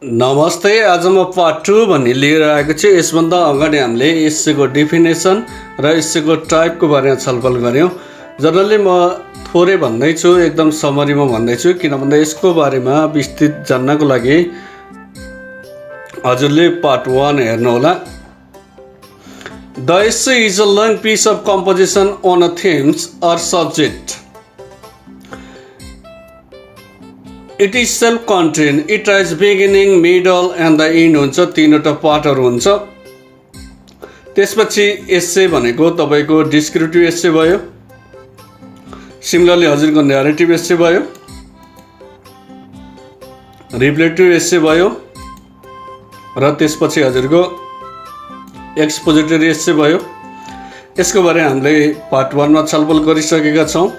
नमस्ते। आज म पार्ट 2 भन्ने लिएर आएको छु। यसभन्दा अगाडि हामीले एस्सेको डेफिनेसन र एस्सेको टाइपको बारेमा छलफल गऱ्यौँ। जनरली म थोरै भन्दैछु, एकदम समरीमा भन्दैछु, किन भन्दा यसको बारेमा विस्तृत जान्नको लागि हजुरले पार्ट 1 हेर्नुहोला। The essay is a long piece of composition on a themes or subject. It is self-contained. It has beginning, middle and the end हुन्छ। तीनवटा पार्टहरू हुन्छ। त्यसपछि एस्से भनेको तपाईको डिस्क्रिप्टिभ एस्से भयो। सिमिलरली हजुरको न्यारेटिभ एस्से भयो, रिफ्लेक्टिभ एस्से भयो र त्यसपछि हजुरको एक्सपोजिटरी एस्से भयो। यसको बारेमा हामीले पार्ट 1 मा छलफल गरिसकेका छौँ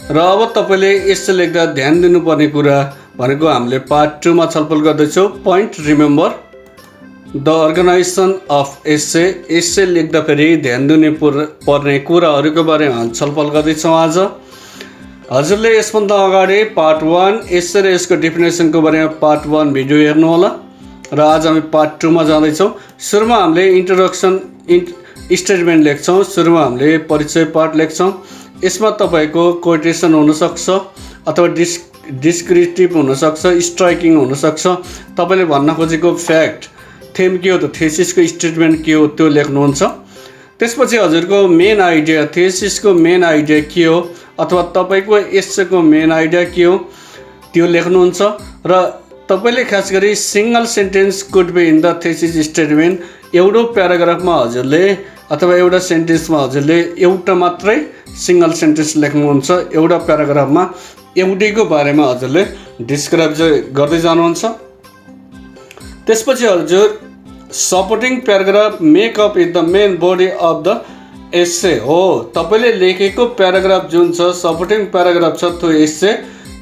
र अब तपाईले एस्से लेख्दा ध्यान दिनुपर्ने कुरा भनेको हामीले पार्ट 2 मा छलफल गर्दैछौँ। Point remember the organisation of essay. Essay लेख्दा फेरि ध्यान दिनु पर्ने कुराहरूको बारेमा छलफल गर्दैछौँ आज। हजुरले यसभन्दा अगाडि पार्ट 1 एस्से र यसको डेफिनेसनको बारेमा पार्ट 1 भिडियो हेर्नु होला र आज हामी पार्ट 2 मा जाँदैछौँ। सुरुमा हामीले इन्ट्रोडक्सन स्टेटमेन्ट लेख्छौँ। सुरुमा हामीले परिचय पार्ट लेख्छौँ। यसमा तपाईको कोटेसन हुनसक्छ अथवा डिस्क्रिप्टिभ हुनसक्छ, स्ट्राइकिङ हुनसक्छ। तपाईले भन्न खोजेको फ्याक्ट, थीम के हो त, थेसिसको स्टेटमेन्ट के हो त्यो लेख्नुहुन्छ। त्यसपछि हजुरको मेन आइडिया, थेसिसको मेन आइडिया के हो अथवा तपाईको एस्सेको मेन आइडिया के हो त्यो लेख्नुहुन्छ र तपाईले खास गरी single sentence could be in the thesis statement. एउटा प्याराग्राफमा हजुरले अथवा एउटा सेन्टेन्समा हजुरले एउटा मात्रै सिंगल सेन्टेन्स लेख्नुहुन्छ। एउटा प्याराग्राफमा एउटैको बारेमा हजुरले डिस्क्राइब गर्दै जानुहुन्छ। त्यसपछि हजुर supporting paragraph makeup is the main body of the essay हो। तपाईले लेखेको प्याराग्राफ जुन छ, सपोर्टिङ प्याराग्राफ छ, त्यो एस्से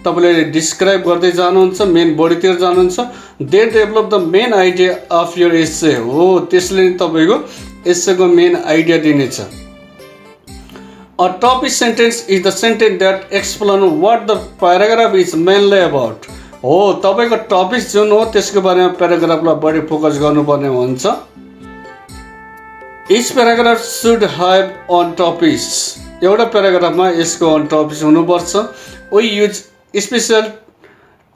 तपाईले डिस्क्राइब गर्दै जानुहुन्छ, मेन बडीतिर जानुहुन्छ। They develop the main idea of your essay हो। त्यसले तपाईको एस्सेको मेन आइडिया दिनेछ। A topic sentence is the sentence that explains what the paragraph is mainly about. हो, तपाईको टपिक जुन हो त्यसको बारेमा प्याराग्राफलाई बढी फोकस गर्नुपर्ने हुन्छ। Each paragraph should have on topics. एउटा प्याराग्राफमा यसको on topics हुनुपर्छ। We use special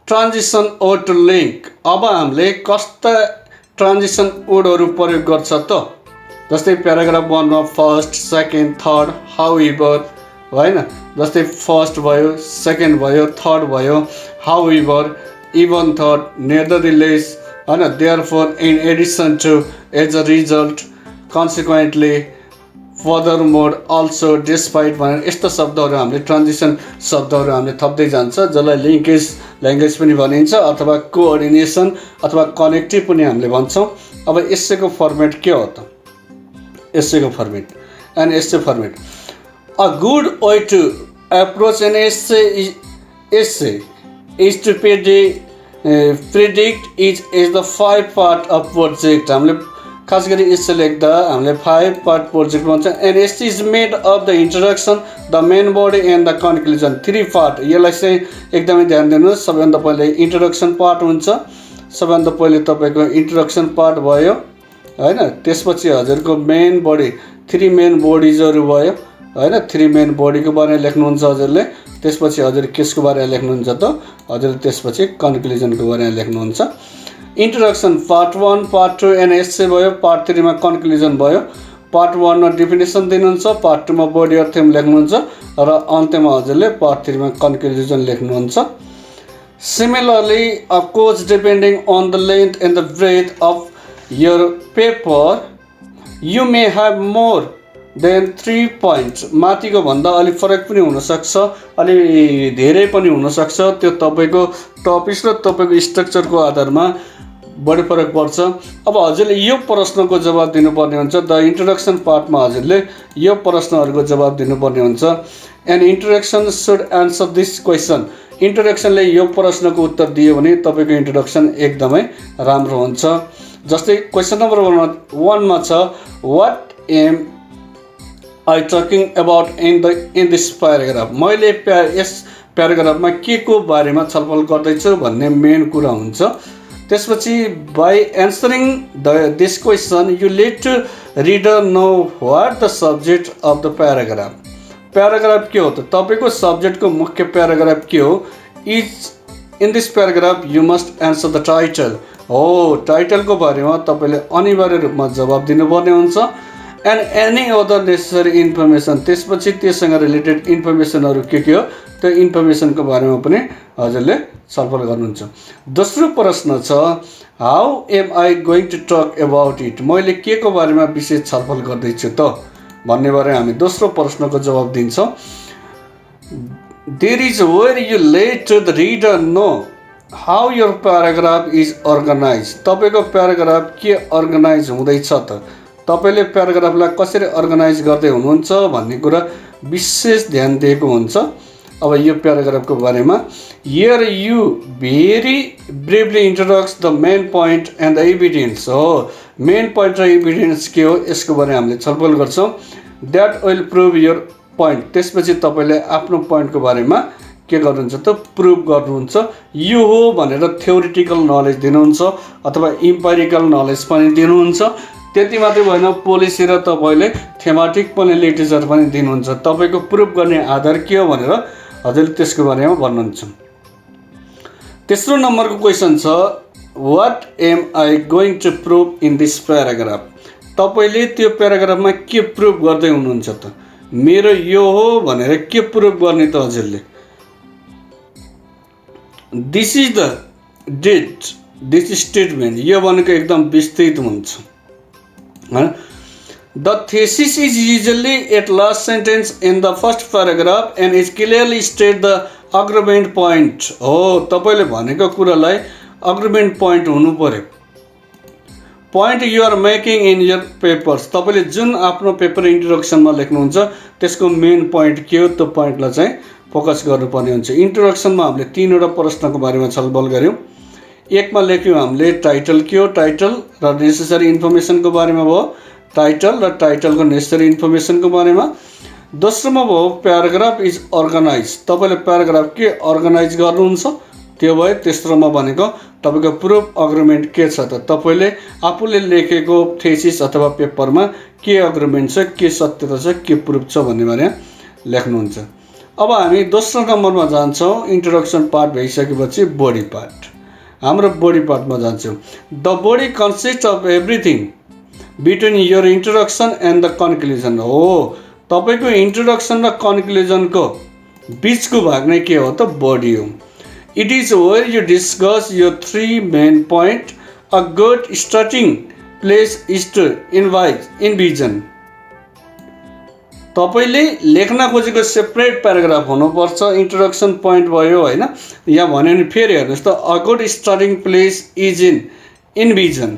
transition word to link. अब हामीले कस्ता ट्रान्जिसन वर्डहरू प्रयोग गर्छ त, जस्तै प्याराग्राफ 1 मा फर्स्ट, सेकेन्ड, थर्ड, हाउएभर हैन। जस्तै फर्स्ट भयो, सेकेन्ड भयो, थर्ड भयो, हाउएभर, इभन थर्ड, नेदरल्यान्ड्स हैन, therefore, in addition to, as a result, consequently, furthermore, also, despite भनेर यस्ता शब्दहरू हामीले ट्रान्जिसन शब्दहरू हामीले थप्दै जान्छ, जसलाई लिङ्केज ल्याङ्ग्वेज पनि भनिन्छ अथवा कोअर्डिनेसन अथवा कनेक्टिभ पनि हामीले भन्छौँ। अब एस्सेको फर्मेट के हो त, एस्सेको format and essay format. A good way to approach an essay is to predict is the 5 part of project. हामीले खास गरी एस्से लेख्दा हामीले 5 पार्ट प्रोजेक्ट भन्छ। An essay is made of the introduction, the main body and the conclusion. 3 part. यसलाई चाहिँ एकदमै ध्यान दिनुहोस्। सबैभन्दा पहिले इन्ट्रोडक्सन पार्ट हुन्छ। सबैभन्दा पहिले तपाईँको इन्ट्रोडक्सन पार्ट भयो हैन। त्यसपछि हजुरको मेन बडी, 3 मेन बडिजहरू भयो हैन। 3 मेन बडीको बारेमा लेख्नुहुन्छ हजुरले। त्यसपछि हजुर केसको बारेमा लेख्नुहुन्छ त, हजुरले त्यसपछि कन्क्लुजनको बारेमा लेख्नुहुन्छ। इन्ट्रोडक्सन पार्ट 1, पार्ट 2 एन्ड एस्से भयो। पार्ट 3 मा कन्क्लुजन भयो। पार्ट 1 मा डेफिनेसन दिनुहुन्छ, पार्ट 2 मा बडी अफ थीम लेख्नुहुन्छ र अन्त्यमा हजुरले पार्ट 3 मा कन्क्लुजन लेख्नुहुन्छ। Similarly of course depending on the length and the breadth of your paper you may have more than 3 points. माथिको भन्दा अलिक फरक पनि हुनसक्छ, अलि धेरै पनि हुनसक्छ। त्यो तपाईँको टपिक र तपाईँको स्ट्रक्चरको आधारमा बढी फरक पर्छ। अब हजुरले यो प्रश्नको जवाब दिनुपर्ने हुन्छ। द इन्ट्रोडक्सन पार्टमा हजुरले यो प्रश्नहरूको जवाब दिनुपर्ने हुन्छ। And introduction should answer this question. इन्ट्रोडक्सनले यो प्रश्नको उत्तर दियो भने तपाईँको इन्ट्रोडक्सन एकदमै राम्रो हुन्छ। जस्तै क्वेसन नम्बर 1 मा छ, what am I talking about in this paragraph. मैले यस प्याराग्राफमा के को बारेमा छलफल गर्दैछु भन्ने मेन कुरा हुन्छ। त्यसपछि by answering this question you let reader know what the subject of the paragraph. Paragraph के हो त तपाईँको सब्जेक्टको मुख्य प्याराग्राफ के हो। Is in this paragraph you must answer the title. हो टाइटलको बारेमा तपाईँले अनिवार्य रूपमा जवाब दिनुपर्ने हुन्छ। And any other necessary information, त्यसपछि त्योसँग रिलेटेड इन्फर्मेसनहरू के हो त्यो इन्फर्मेसनको बारेमा पनि हजुरले छलफल गर्नुहुन्छ। दोस्रो प्रश्न छ how am I going to talk about it. मैले के को बारेमा विशेष छलफल गर्दैछु त भन्ने बारे हामी दोस्रो प्रश्नको जवाब दिन्छौँ। There is where you let the reader know how your paragraph is organise. तपाईँको प्याराग्राफ के अर्गनाइज हुँदैछ त, तपाईँले प्याराग्राफलाई कसरी अर्गनाइज गर्दै हुनुहुन्छ भन्ने कुरा विशेष ध्यान दिएको हुन्छ। अब यो प्याराग्राफको बारेमा here you very briefly introduce the main point and the evidence. हो मेन पोइन्ट र एभिडेन्स के हो यसको बारेमा हामीले छलफल गर्छौँ। That will prove your point, त्यसपछि तपाईँले आफ्नो पोइन्टको बारेमा के गर्नुहुन्छ त प्रुभ गर्नुहुन्छ। यो हो भनेर थ्योरिटिकल नलेज दिनुहुन्छ अथवा इम्पेरिकल नलेज पनि दिनुहुन्छ। त्यति मात्रै भएन, पोलिसी र तपाईँले थेमाटिक पनि लिटरेचर पनि दिनुहुन्छ। तपाईँको प्रुभ गर्ने आधार के हो भनेर हजुरले त्यसको बारेमा भन्नुहुन्छ। तेस्रो नम्बरको क्वेसन छ what am I going to prove in this paragraph. तपाईँले त्यो प्याराग्राफमा के प्रुभ गर्दै हुनुहुन्छ त, मेरो यो हो भनेर के प्रुभ गर्ने त हजुरले। This is the date, this statement, यो भनेको एकदम विस्तृत हुन्छ। The thesis is usually at last sentence in the first paragraph and is clearly state the argument point। हो तपाईले भनेको कुरालाई argument point हुनु पर्यो। point you are making in your papers, तपाईले जुन आफ्नो पेपर इन्ट्रोडक्सनमा लेख्नुहुन्छ त्यसको मेन पोइन्ट के हो त्यो पोइन्टलाई चाहिँ फोकस गर्नुपर्ने हुन्छ। इन्ट्रोडक्सनमा हामीले तीनवटा प्रश्नको बारेमा छलफल गऱ्यौँ। एकमा लेख्यौँ हामीले टाइटल के हो, टाइटल र नेसेसरी इन्फर्मेसनको बारेमा भयो, टाइटल र टाइटलको नेसेसरी इन्फर्मेसनको बारेमा। दोस्रोमा भयो प्याराग्राफ इज अर्गनाइज, तपाईँले प्याराग्राफ के अर्गनाइज गर्नुहुन्छ त्यो भयो। तेस्रोमा भनेको तपाईँको प्रुफ अग्रिमेन्ट के छ त, तपाईँले आफूले लेखेको थेसिस अथवा पेपरमा के अग्रिमेन्ट छ, के सत्यता छ, के प्रुफ छ भन्ने बारे लेख्नुहुन्छ। अब हामी दोस्रो नम्बरमा जान्छौँ। इन्ट्रोडक्सन पार्ट भइसकेपछि बडी पार्ट, हाम्रो बडी पार्टमा जान्छौँ। The body consist of everything between your introduction and the conclusion. हो तपाईँको इन्ट्रोडक्सन र कन्क्लुजनको बिचको भाग नै के हो त बडी हो। It is where you discuss your three main point. A good starting place is to envision. तपाईँले लेख्न खोजेको सेपरेट प्याराग्राफ हुनुपर्छ। इन्ट्रोडक्सन पोइन्ट भयो होइन, यहाँ भन्यो भने फेरि हेर्नुहोस् त a good starting place is envision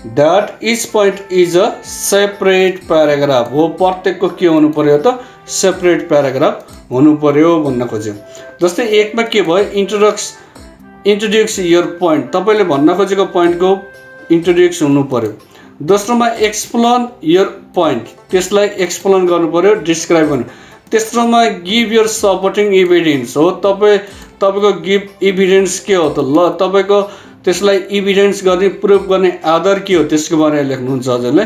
that each point is a separate paragraph. हो प्रत्येकको के हुनु पर्यो त सेपरेट प्याराग्राफ हुनु पर्यो भन्न खोज्यो। जस्तै एकमा के भयो इन्ट्रोड्युस योर पोइन्ट, तपाईँले भन्न खोजेको पोइन्टको इन्ट्रोड्युस हुनु पर्यो। दोस्रोमा एक्सप्लेन योर पोइन्ट, त्यसलाई एक्सप्लेन गर्नु पर्यो, डिस्क्राइब गर्नु। तेस्रोमा गिभ योर सपोर्टिङ इभिडेन्स। हो तपाईँको गिभ इभिडेन्स के हो त, ल तपाईँको त्यसलाई इभिडेन्स गर्ने प्रुफ गर्ने आधार के हो त्यसको बारेमा लेख्नुहुन्छ हजुरले।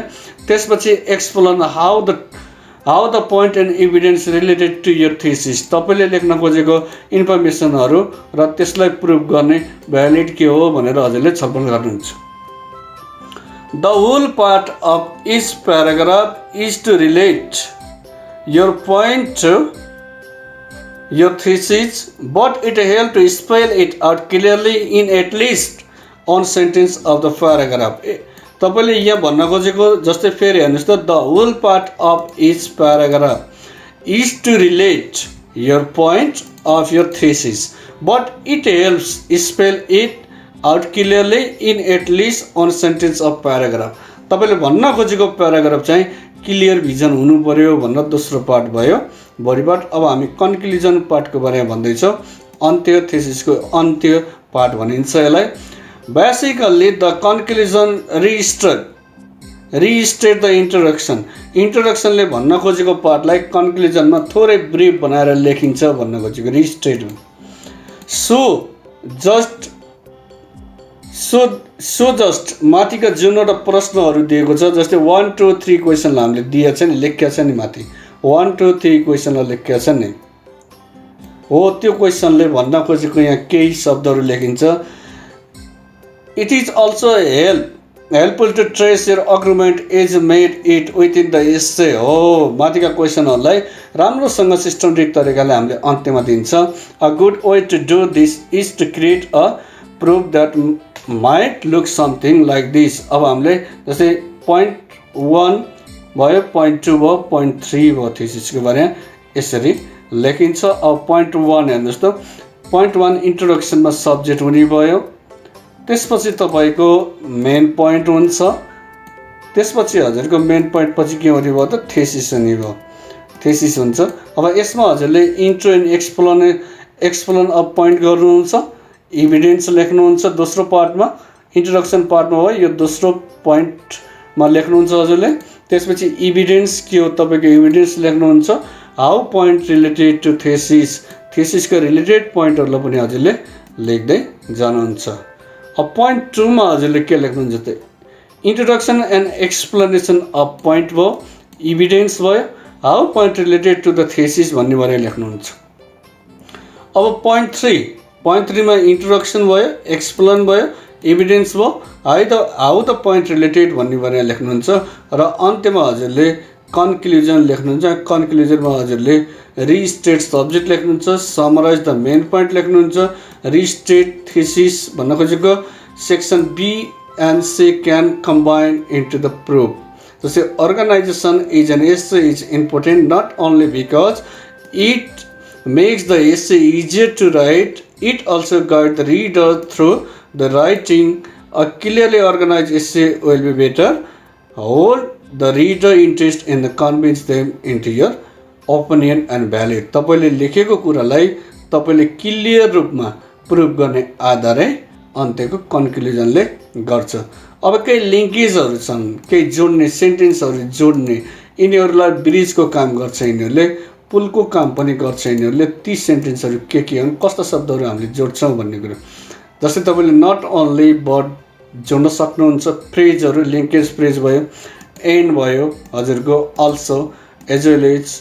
त्यसपछि explain how the point and evidence related to your thesis, तपाईँले लेख्न खोजेको इन्फर्मेसनहरू र त्यसलाई प्रुफ गर्ने भ्यालिड के हो भनेर हजुरले छलफल गर्नुहुन्छ। The whole part of each paragraph is to relate your point to your thesis but it help to spell it out clearly in at least one sentence of the paragraph. तपाईँले यहाँ भन्न खोजेको जस्तै फेरि हेर्नुहोस् त the whole part of each paragraph is to relate your point of your thesis but it helps spell it out clearly in at least one sentence of paragraph. तपाईँले भन्न खोजेको प्याराग्राफ चाहिँ क्लियर भिजन हुनु पर्यो भनेर दोस्रो part भयो body part. अब हामी कन्क्लुजन पार्टको बारेमा भन्दैछौँ। अन्त्य थेसिसको अन्त्य पार्ट भनिन्छ यसलाई। Basically the conclusion restate the introduction. इन्ट्रोडक्सनले भन्न खोजेको पार्टलाई कन्क्लुजनमा थोरै ब्रिफ बनाएर लेखिन्छ भन्न खोजेको रिस्टेटमेन्ट। सो सो जस्ट माथिका जुनवटा प्रश्नहरू दिएको छ जस्तै 1 2 3 क्वेसनलाई हामीले दिएको छ नि लेखेको छ नि माथि 1 2 3 क्वेसनलाई लेखेको छ नि हो त्यो क्वेसनले भन्न खोजेको यहाँ केही शब्दहरू लेखिन्छ it is also helpful to trace your agreement as made it within the essay हो माथिका क्वेसनहरूलाई राम्रोसँग सिस्टमेटिक तरिकाले हामीले अन्त्यमा दिन्छ a good way to do this is to create a proof that might look something like this अब हामीले जस्तै पोइन्ट 1 भयो पोइन्ट 2 भयो पोइन्ट 3 भयो थेसिसको बारेमा यसरी लेखिन्छ अब पोइन्ट 1 हेर्नुहोस् त पोइन्ट 1 इन्ट्रोडक्सनमा सब्जेक्ट हुने भयो त्यसपछि तपाईँको मेन पोइन्ट हुन्छ त्यसपछि हजुरको मेन पोइन्ट पछि के हुने भयो त थेसिस हुने भयो थेसिस हुन्छ अब यसमा हजुरले intro and explain of point गर्नुहुन्छ इभिडेन्स लेख्नुहुन्छ दोस्रो पार्टमा इन्ट्रोडक्सन पार्टमा हो यो दोस्रो पोइन्टमा लेख्नुहुन्छ हजुरले त्यसपछि इभिडेन्स के हो तपाईँको इभिडेन्स लेख्नुहुन्छ हाउ पोइन्ट रिलेटेड टु थेसिसको रिलेटेड पोइन्टहरूलाई पनि हजुरले लेख्दै जानुहुन्छ अब पोइन्ट 2 मा हजुरले के लेख्नुहुन्छ त introduction and explanation of point भयो इभिडेन्स भयो how point related to the thesis भन्ने बारे लेख्नुहुन्छ अब पोइन्ट 3 मा इन्ट्रोडक्सन भयो एक्सप्लेन भयो इभिडेन्स भयो हाउ द पोइन्ट रिलेटेड भन्ने बारे लेख्नुहुन्छ र अन्त्यमा हजुरले कन्क्लुजन लेख्नुहुन्छ कन्क्लुजनमा हजुरले रिस्टेट सब्जेक्ट लेख्नुहुन्छ समराइज द मेन पोइन्ट लेख्नुहुन्छ रिस्टेट थेसिस भन्न खोजेको section B and C can combine into the proof जस्तै organisation is an essay is important not only because it makes the essay easier to write it also guide the reader through the writing a clearly organise essay will be better hold the reader interest in the convince them into your opinion and valid तपाईँले लेखेको कुरालाई तपाईँले clear रूपमा prove गर्ने आधारै अन्त्यको कन्क्लुजनले गर्छ अब केही लिङ्केजहरू छन् केही जोड्ने सेन्टेन्सहरू जोड्ने यिनीहरूलाई ब्रिजको काम गर्छ यिनीहरूले पुलको काम पनि गर्छ यिनीहरूले ती सेन्टेन्सहरू के हुन् कस्ता शब्दहरू हामीले जोड्छौँ भन्ने कुरो जस्तै तपाईँले नट ओन्ली बट जोड्न सक्नुहुन्छ फ्रेजहरू लिङ्केज फ्रेज भयो एन्ड भयो हजुरको also as well as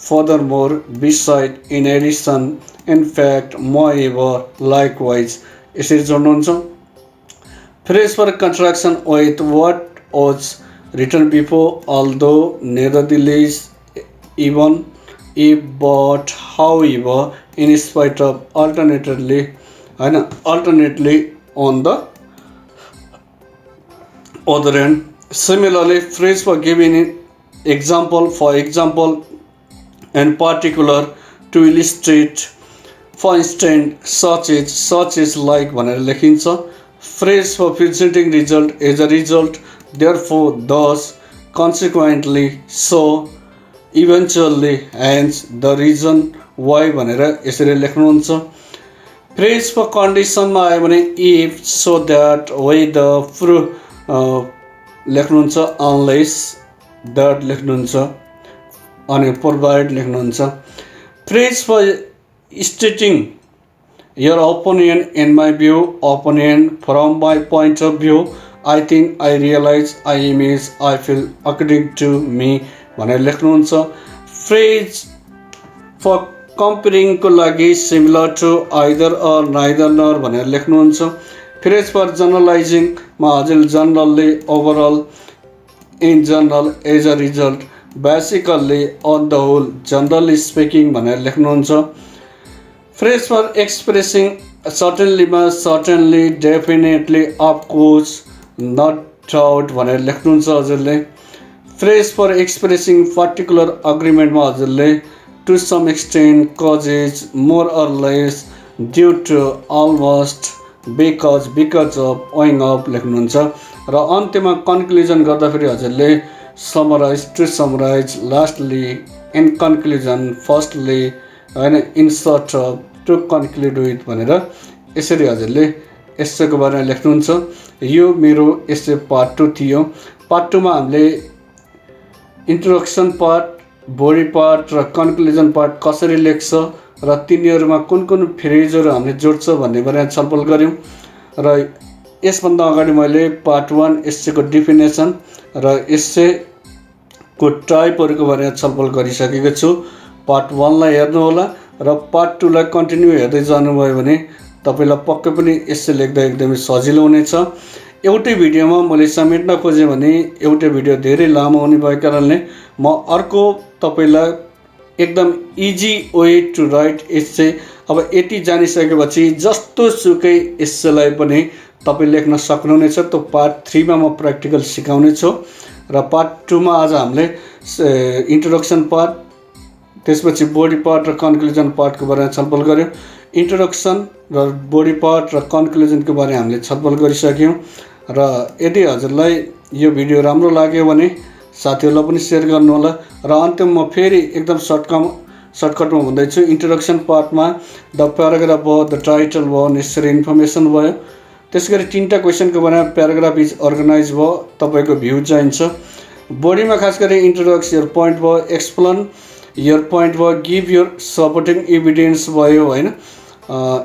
furthermore beside in addition in fact moreover likewise यसरी जोड्नुहुन्छ phrase for contraction with what was written before although nevertheless even if but however in spite of alternatively होइन alternately on the other and Similarly, phrase for giving example, for example, and particular to illustrate. For instance, such is like भनेर लेखिन्छ. Phrase for presenting result as a result, therefore, thus, consequently, so, eventually, hence, the reason why भनेर यसरी लेख्नुहुन्छ. Phrase for condition मा आयो भने if, so that, whether, लेख्नुहुन्छ unless that लेख्नुहुन्छ अनि प्रोभाइड लेख्नुहुन्छ phrase for stating your opinion in my view opinion from my point of view I think I realise I image I feel according to me भनेर लेख्नुहुन्छ phrase for कम्पेरिङको लागि similar to either or neither nor भनेर लेख्नुहुन्छ phrase for जनरलाइजिङमा हजुर generally overall in general as a result basically on the whole generally speaking भनेर लेख्नुहुन्छ फ्रेज फर एक्सप्रेसिङ सर्टेनलीमा certainly definitely of course not doubt भनेर लेख्नुहुन्छ हजुरले फ्रेज फर एक्सप्रेसिङ पर्टिकुलर अग्रिमेन्टमा हजुरले to some extent causes more or less due to almost because of owing of लेख्नुहुन्छ र अन्त्यमा कन्क्लुजन गर्दाखेरि हजुरले summarise to summarise lastly in conclusion firstly होइन in short of to conclude with भनेर यसरी हजुरले एसेको बारेमा लेख्नुहुन्छ यो मेरो एसे पार्ट 2 थियो पार्ट 2 मा हामीले इन्ट्रोडक्सन पार्ट बडी पार्ट र कन्क्लुजन पार्ट कसरी लेख्छ र तिनीहरूमा कुन कुन फ्रेजहरू हामीले जोड्छ भन्ने बारेमा छलफल गऱ्यौँ र यसभन्दा अगाडि मैले पार्ट 1 एस्सेको डिफिनेसन र एस्सेको टाइपहरूको बारेमा छलफल गरिसकेको छु। पार्ट 1 लाई हेर्नुहोला र पार्ट 2 लाई कन्टिन्यू हेर्दै जानुभयो भने तपाईलाई पक्कै पनि एस्से लेख्दा एकदमै सजिलो हुनेछ। एउटै भिडियोमा मैले समेट्न खोजेँ भने एउटै भिडियो धेरै लामो हुने भएको कारणले म अर्को तपाईलाई एकदम इजी वे टु राइट एस्से, अब यति जानिसकेपछि जस्तो सुकै एस्सेलाई पनि तपाईँ लेख्न सक्नुहुनेछ। त्यो पार्ट 3 मा म प्र्याक्टिकल सिकाउने छु र पार्ट 2 मा आज हामीले इन्ट्रोडक्सन पार्ट, त्यसपछि बडी पार्ट र कन्क्लुजन पार्टको बारेमा छलफल गऱ्यौँ। इन्ट्रोडक्सन र बडी पार्ट र कन्क्लुजनको बारेमा हामीले छलफल गरिसक्यौँ र यदि हजुरलाई यो भिडियो राम्रो लाग्यो भने साथीहरूलाई पनि सेयर गर्नुहोला। र अन्त्यमा म फेरि एकदम सर्टकटमा भन्दैछु। इन्ट्रोडक्सन पार्टमा द प्याराग्राफ भयो, द टाइटल भयो, नेसेसरी इन्फर्मेसन भयो, त्यसै गरी 3टा क्वेसनको बारेमा प्याराग्राफ इज अर्गनाइज भयो, तपाईँको भ्यू चाहिन्छ। बडीमा खास गरी इन्ट्रोडक्स योर पोइन्ट भयो, एक्सप्लेन योर पोइन्ट भयो, गिभ योर सपोर्टिङ एभिडेन्स भयो होइन,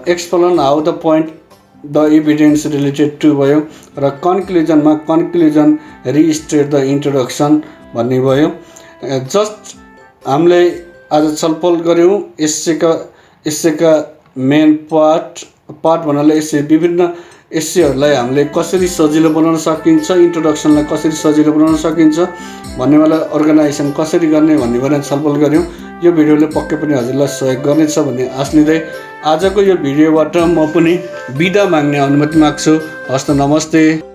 explain how the point the evidence related to भयो र कन्क्लुजनमा कन्क्लुजन रिस्टेट द इन्ट्रोडक्सन भन्ने भयो। जस्ट हामीले आज छलफल गऱ्यौँ एस्सेका मेन पार्ट भन्नाले एस्से विभिन्न एस्सेहरूलाई हामीले कसरी सजिलो बनाउन सकिन्छ, इन्ट्रोडक्सनलाई कसरी सजिलो बनाउन सकिन्छ भन्नेवाला अर्गनाइजेसन कसरी गर्ने भन्ने बारेमा छलफल गऱ्यौँ। यो भिडियोले पक्कै पनि हजुरलाई सहयोग गर्नेछ भन्ने आश लिँदै आजको यो भिडियोबाट म पनि बिदा माग्ने अनुमति माग्छु। हस्त नमस्ते।